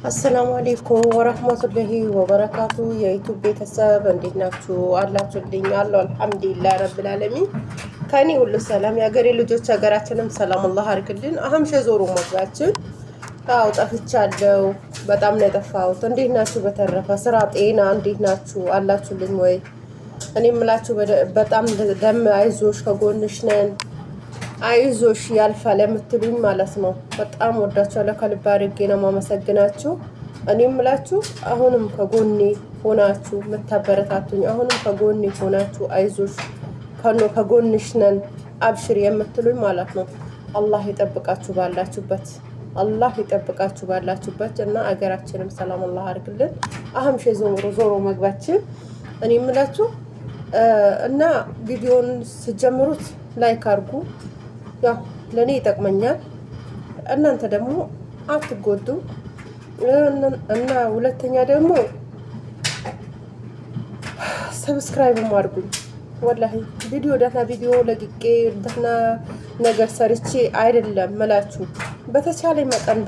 አሰላሙ አለይኩም ወራህመቱላሂ ወበረካቱ። የዩቲዩብ ቤተሰብ እንዴት ናችሁ? አላችሁልኝ? አለሁ አልሐምዱሊላህ ረብል ዓለሚን። ከኔ ሁሉ ሰላም። የሀገሬ ልጆች ሀገራችንም ሰላም አላህ አድርግልን። አሁን ሸዞሩ መግባችን አው ጠፍቻለሁ። በጣም ነው የጠፋሁት። እንዴት ናችሁ? በተረፈ ስራ፣ ጤና እንዴት ናችሁ? አላችሁልኝ ወይ? እኔ የምላችሁ በጣም አይዞሽ ከጎንሽ ነን አይዞሽ ያልፋል የምትሉኝ ማለት ነው። በጣም ወዳችኋለሁ። ከልብ አድርጌ ነው የማመሰግናችሁ። እኔ የምላችሁ አሁንም ከጎኔ ሆናችሁ የምታበረታቱኝ፣ አሁንም ከጎኔ ሆናችሁ አይዞሽ ከጎንሽ ነን አብሽር የምትሉኝ ማለት ነው። አላህ ይጠብቃችሁ ባላችሁበት፣ አላህ ይጠብቃችሁ ባላችሁበት እና አገራችንም ሰላም አላህ አድርግልን። አሁን ዞሮ መግባችን እኔ የምላችሁ እና ቪዲዮን ስጀምሩት ላይክ አድርጉ። ያው ለኔ ይጠቅመኛል፣ እናንተ ደግሞ አትጎዱ። እና ሁለተኛ ደግሞ ሰብስክራይብ አድርጉኝ። ወላሂ ደህና ቪዲዮ ለቅቄ ደህና ነገር ሰርቼ አይደለም መላችሁ። በተቻለ መጠን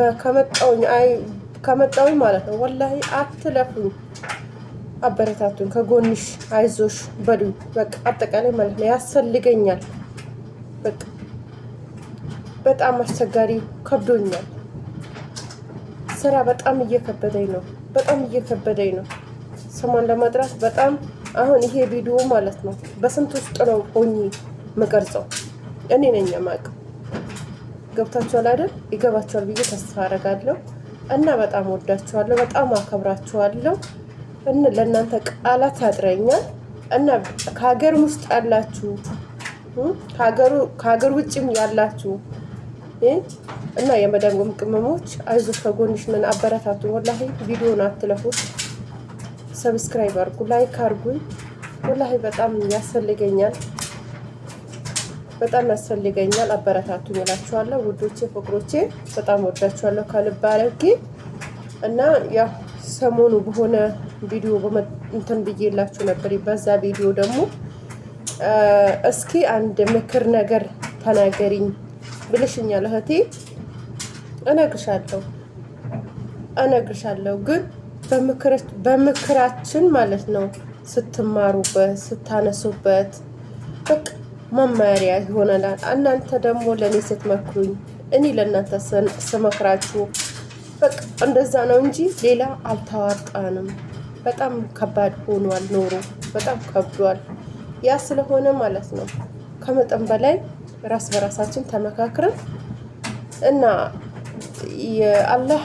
ከመጣውኝ ማለት ነው። ወላሂ አትለፉኝ፣ አበረታቱኝ፣ ከጎንሽ አይዞሽ በሉኝ። በቃ አጠቃላይ ማለት ነው ያስፈልገኛል። በቃ በጣም አስቸጋሪ ከብዶኛል። ስራ በጣም እየከበደኝ ነው። ስሟን ለመጥራት በጣም አሁን ይሄ ቪዲዮ ማለት ነው በስንት ውስጥ ነው ሆኜ የምቀርጸው እኔ ነኝ የማውቀው። ገብታችኋል አይደል? ይገባችኋል ብዬ ተስፋ አደርጋለሁ። እና በጣም ወዳችኋለሁ፣ በጣም አከብራችኋለሁ። ለእናንተ ቃላት ያጥረኛል። እና ከሀገር ውስጥ ያላችሁ ከሀገር ውጭም ያላችሁ እና የመዳም ቅመሞች አይዞሽ ከጎንሽ ነን፣ አበረታቱ። ወላሂ ቪዲዮን አትለፉት። ሰብስክራይብ አድርጉ፣ ላይክ አድርጉኝ። ወላሂ በጣም ያስፈልገኛል፣ አበረታቱኝ እላችኋለሁ። ውዶቼ ፍቅሮቼ በጣም ወዳችኋለሁ ከልብ አድርጌ። እና ያው ሰሞኑ በሆነ ቪዲዮ እንትን ብዬላችሁ ነበር። በዛ ቪዲዮ ደግሞ እስኪ አንድ ምክር ነገር ተናገሪኝ ብለሽኛል እህቴ። እነግርሻለሁ ግን በምክራችን ማለት ነው ስትማሩበት ስታነሱበት በቃ መማሪያ ይሆናል። እናንተ ደግሞ ለእኔ ስትመክሩኝ እኔ ለእናንተ ስመክራችሁ በቃ እንደዛ ነው እንጂ ሌላ አልተዋጣንም። በጣም ከባድ ሆኗል ኖሮ፣ በጣም ከብዷል። ያ ስለሆነ ማለት ነው ከመጠን በላይ ራስ በራሳችን ተመካክረን እና የአላህ